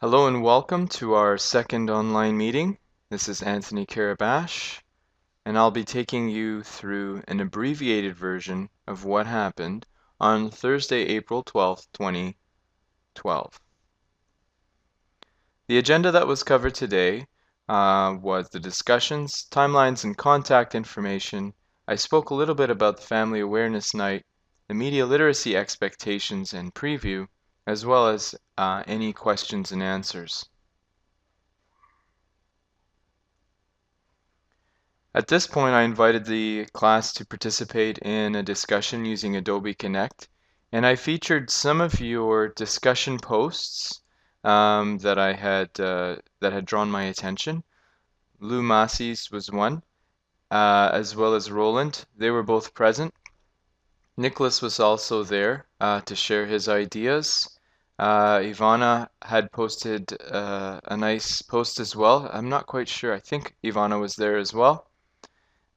Hello and welcome to our second online meeting. This is Anthony Carabache, and I'll be taking you through an abbreviated version of what happened on Thursday, April 12th, 2012. The agenda that was covered today was the discussions, timelines, and contact information. I spoke a little bit about the Family Awareness Night, the media literacy expectations and preview, as well as any questions and answers. At this point, I invited the class to participate in a discussion using Adobe Connect, and I featured some of your discussion posts that had drawn my attention. Lou Massey's was one, as well as Roland. They were both present. Nicholas was also there to share his ideas. Ivana had posted a nice post as well. I'm not quite sure. I think Ivana was there as well.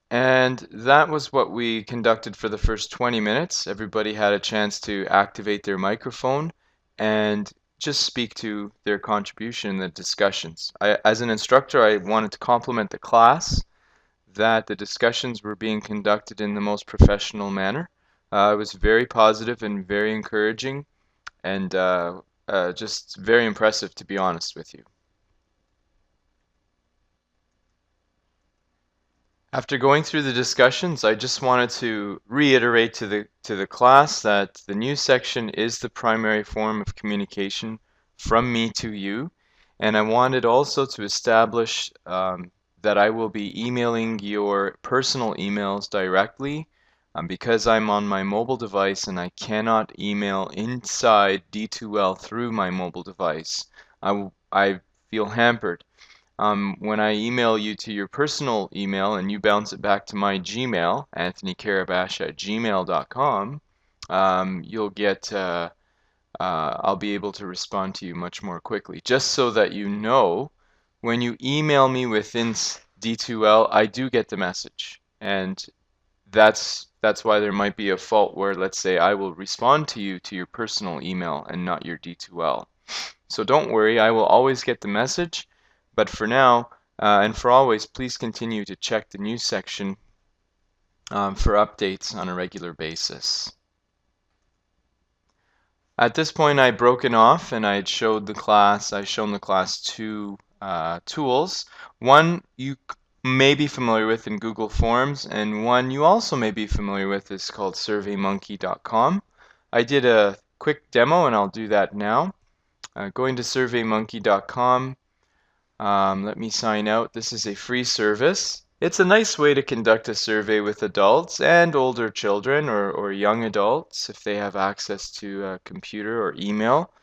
And that was what we conducted for the first 20 minutes. Everybody had a chance to activate their microphone and just speak to their contribution in the discussions. As an instructor, I wanted to compliment the class that the discussions were being conducted in the most professional manner. It was very positive and very encouraging and just very impressive, to be honest with you. After going through the discussions, I just wanted to reiterate to the class that the news section is the primary form of communication from me to you, and I wanted also to establish that I will be emailing your personal emails directly because I'm on my mobile device and I cannot email inside D2L through my mobile device. I feel hampered when I email you to your personal email and you bounce it back to my Gmail, anthonycarabache@gmail.com, you'll get, I'll be able to respond to you much more quickly. Just so that you know, when you email me within D2L, I do get the message. And that's why there might be a fault where, let's say, I will respond to you to your personal email and not your D2L. So don't worry, I will always get the message. But for now, and for always, please continue to check the news section for updates on a regular basis. At this point, I'd broken off and I'd shown the class two tools. One you may be familiar with in Google Forms, and one you also may be familiar with is called surveymonkey.com. I did a quick demo and I'll do that now. Going to surveymonkey.com, let me sign out. This is a free service. It's a nice way to conduct a survey with adults and older children or young adults if they have access to a computer or email.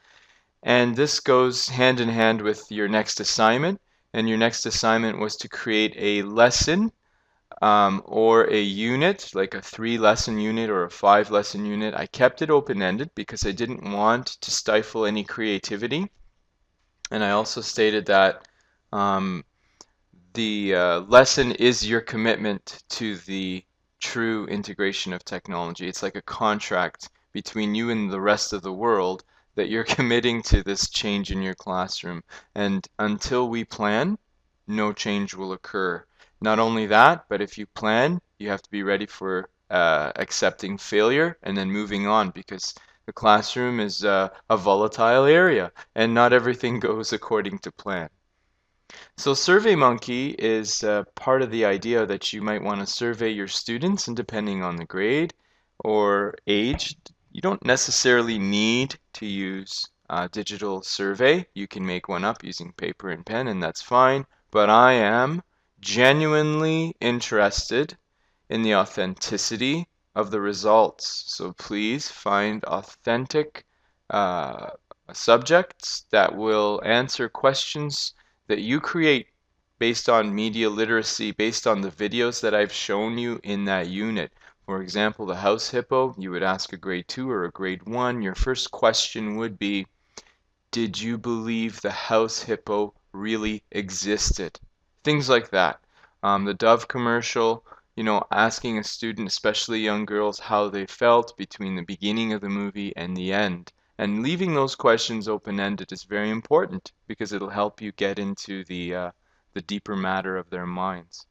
And this goes hand in hand with your next assignment. And your next assignment was to create a lesson or a unit, like a 3-lesson unit or a 5-lesson unit. I kept it open-ended because I didn't want to stifle any creativity. And I also stated that um, the lesson is your commitment to the true integration of technology. It's like a contract between you and the rest of the world that you're committing to this change in your classroom. And until we plan, no change will occur. Not only that, but if you plan, you have to be ready for accepting failure and then moving on because the classroom is a volatile area and not everything goes according to plan. So SurveyMonkey is part of the idea that you might want to survey your students, and depending on the grade or age, you don't necessarily need to use digital survey. You can make one up using paper and pen, and that's fine. But I am genuinely interested in the authenticity of the results. So please find authentic subjects that will answer questions that you create based on media literacy, based on the videos that I've shown you in that unit. For example, the house hippo, you would ask a grade 2 or a grade 1. Your first question would be, did you believe the house hippo really existed? Things like that. The Dove commercial, asking a student, especially young girls, how they felt between the beginning of the movie and the end. And leaving those questions open-ended is very important because it'll help you get into the deeper matter of their minds.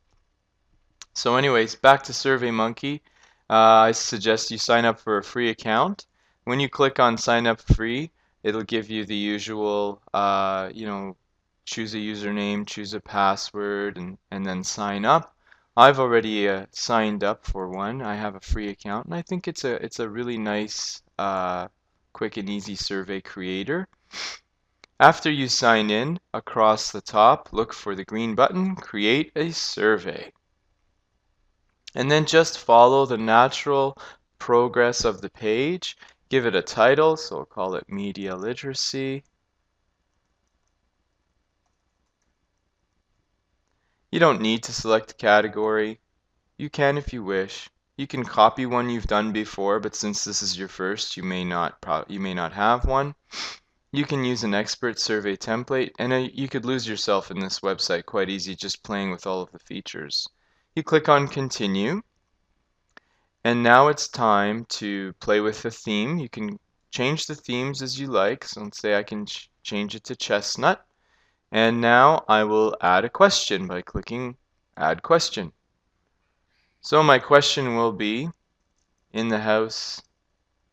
So anyways, back to SurveyMonkey. I suggest you sign up for a free account. When you click on sign up free, it'll give you the usual, choose a username, choose a password, and then sign up. I've already signed up for one. I have a free account, and I think it's a really nice, quick and easy survey creator. After you sign in, across the top, look for the green button, Create a Survey. And then just follow the natural progress of the page. Give it a title, so we'll call it Media Literacy. You don't need to select a category. You can if you wish. You can copy one you've done before, but since this is your first, you may not have one. You can use an expert survey template, and you could lose yourself in this website quite easy just playing with all of the features. You click on Continue. And now it's time to play with the theme. You can change the themes as you like. So let's say I can change it to chestnut. And now I will add a question by clicking Add Question. So my question will be, in the house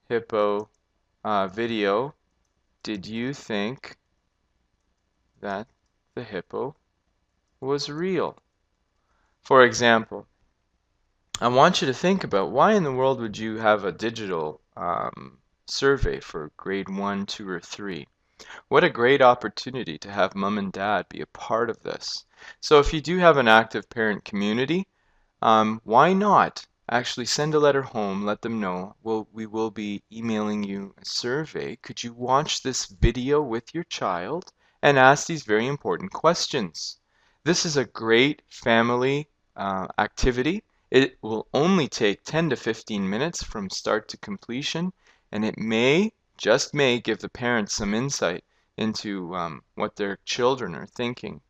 hippo video, did you think that the hippo was real? For example, I want you to think about why in the world would you have a digital survey for grade 1, 2, or 3? What a great opportunity to have mom and dad be a part of this. So if you do have an active parent community, why not actually send a letter home, let them know, we will be emailing you a survey. Could you watch this video with your child and ask these very important questions? This is a great family activity. It will only take 10 to 15 minutes from start to completion, and it may, just may, give the parents some insight into what their children are thinking.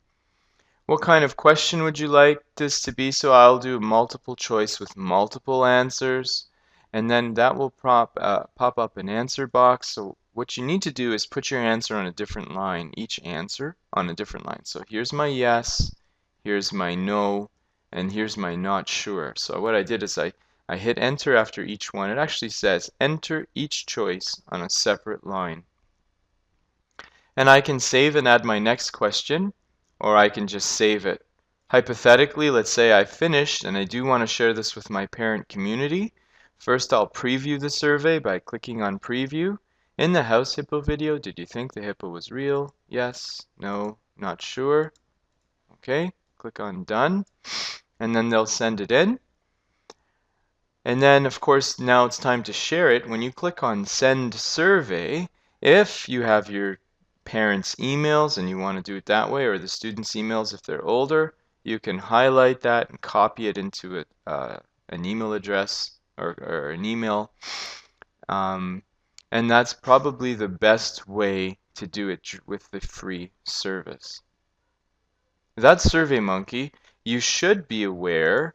What kind of question would you like this to be? So I'll do multiple choice with multiple answers, and then that will pop up an answer box. So what you need to do is put your answer on a different line, each answer on a different line. So here's my yes, here's my no, and here's my not sure. So what I did is I hit enter after each one. It actually says enter each choice on a separate line. And I can save and add my next question, or I can just save it. Hypothetically, let's say I finished and I do want to share this with my parent community. First, I'll preview the survey by clicking on preview. In the house hippo video, did you think the hippo was real? Yes, no, not sure. Okay, click on done, and then they'll send it in. And then, of course, now it's time to share it. When you click on Send Survey, if you have your parents' emails and you want to do it that way, or the students' emails if they're older, you can highlight that and copy it into an email address or an email. And that's probably the best way to do it with the free service. That's SurveyMonkey. You should be aware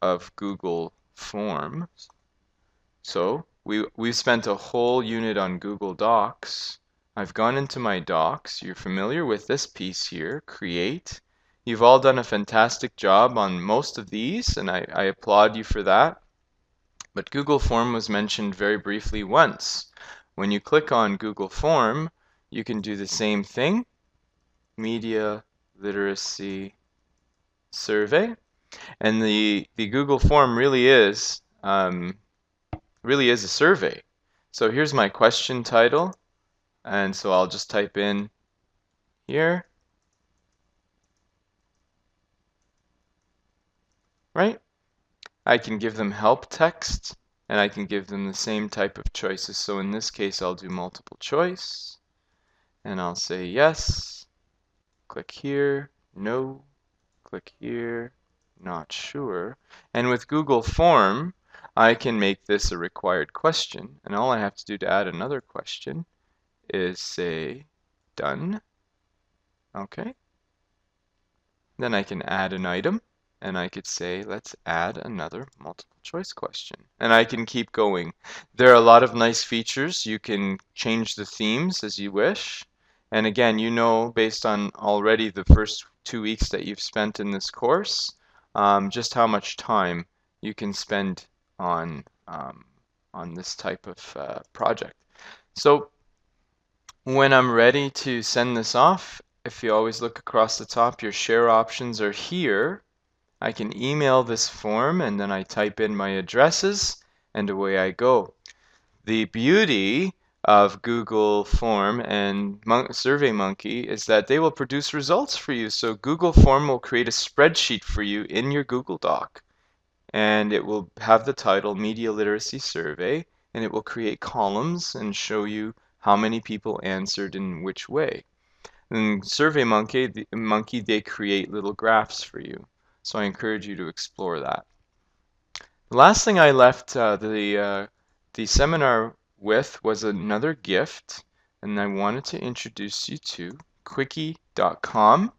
of Google Forms. So we've spent a whole unit on Google Docs. I've gone into my docs. You're familiar with this piece here, create. You've all done a fantastic job on most of these, and I applaud you for that. But Google Form was mentioned very briefly once. When you click on Google Form, you can do the same thing, Media Literacy Survey. And the Google Form really is a survey. So here's my question title, and so I'll just type in here, right? I can give them help text, and I can give them the same type of choices. So in this case, I'll do multiple choice, and I'll say yes, click here, no, click here, not sure. And with Google Form, I can make this a required question, and all I have to do to add another question is say done. Okay. Then I can add an item. and I could say, let's add another multiple choice question. And I can keep going. There are a lot of nice features. You can change the themes as you wish. And again, you know, based on already the first 2 weeks that you've spent in this course, just how much time you can spend on this type of project. So when I'm ready to send this off, if you always look across the top, your share options are here. I can email this form and then I type in my addresses and away I go. The beauty of Google Form and SurveyMonkey is that they will produce results for you. So Google Form will create a spreadsheet for you in your Google Doc, and it will have the title Media Literacy Survey, and it will create columns and show you how many people answered in which way. And SurveyMonkey, they create little graphs for you. So I encourage you to explore that. The last thing I left the seminar with was another gift, and I wanted to introduce you to Quickie.com.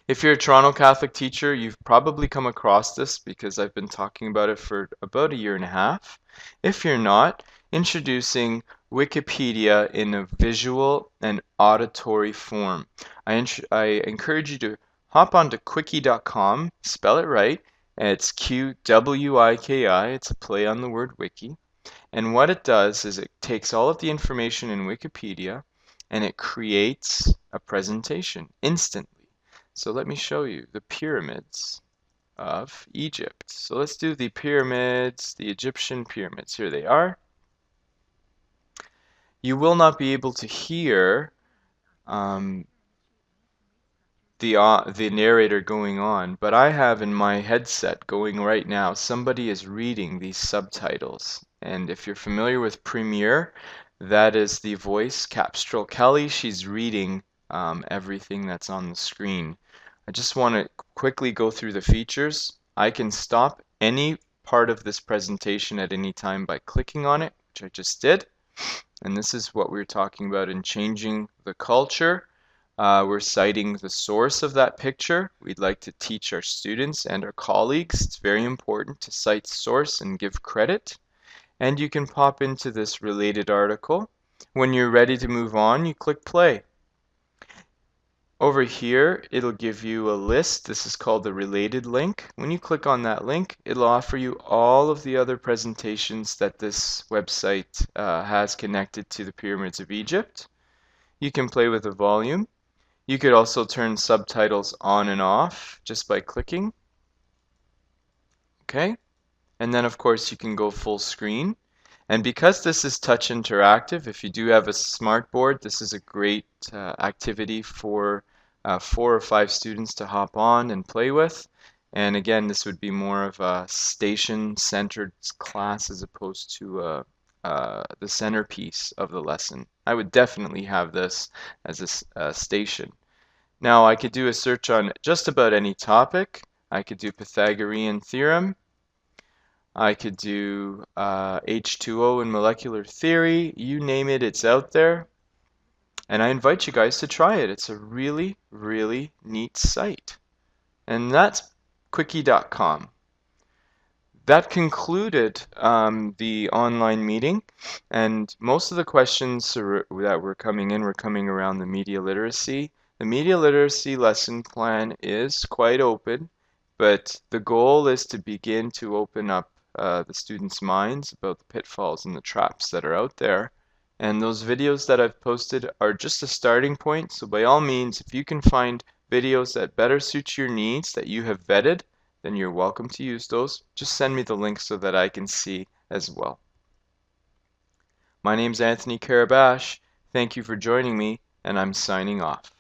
If you're a Toronto Catholic teacher, you've probably come across this because I've been talking about it for about a year and a half. If you're not, introducing Wikipedia in a visual and auditory form. I encourage you to hop onto Quickie.com, spell it right. It's Qwiki. It's a play on the word wiki. And what it does is it takes all of the information in Wikipedia and it creates a presentation instantly. So let me show you the pyramids of Egypt. So let's do the pyramids, the Egyptian pyramids. Here they are. You will not be able to hear um, the narrator going on, but I have in my headset going right now, somebody is reading these subtitles. And if you're familiar with Premiere, that is the voice, Capstrel Kelly. She's reading everything that's on the screen. I just want to quickly go through the features. I can stop any part of this presentation at any time by clicking on it, which I just did. And this is what we were talking about in changing the culture. We're citing the source of that picture. We'd like to teach our students and our colleagues. It's very important to cite source and give credit. And you can pop into this related article. When you're ready to move on, you click play. Over here, it'll give you a list. This is called the related link. When you click on that link, it'll offer you all of the other presentations that this website has connected to the pyramids of Egypt. You can play with the volume. You could also turn subtitles on and off just by clicking. Okay, and then of course you can go full screen. And because this is touch interactive, if you do have a smart board, this is a great activity for 4 or 5 students to hop on and play with. And again, this would be more of a station-centered class as opposed to the centerpiece of the lesson. I would definitely have this as a station. Now I could do a search on just about any topic. I could do Pythagorean theorem. I could do H2O in molecular theory. You name it, it's out there. And I invite you guys to try it. It's a really, really neat site. And that's Quickie.com. That concluded the online meeting, and most of the questions that were coming in were coming around the media literacy. The media literacy lesson plan is quite open, but the goal is to begin to open up the students' minds about the pitfalls and the traps that are out there. And those videos that I've posted are just a starting point, so by all means, if you can find videos that better suit your needs that you have vetted, then you're welcome to use those. Just send me the link so that I can see as well. My name's Anthony Carabache. Thank you for joining me, and I'm signing off.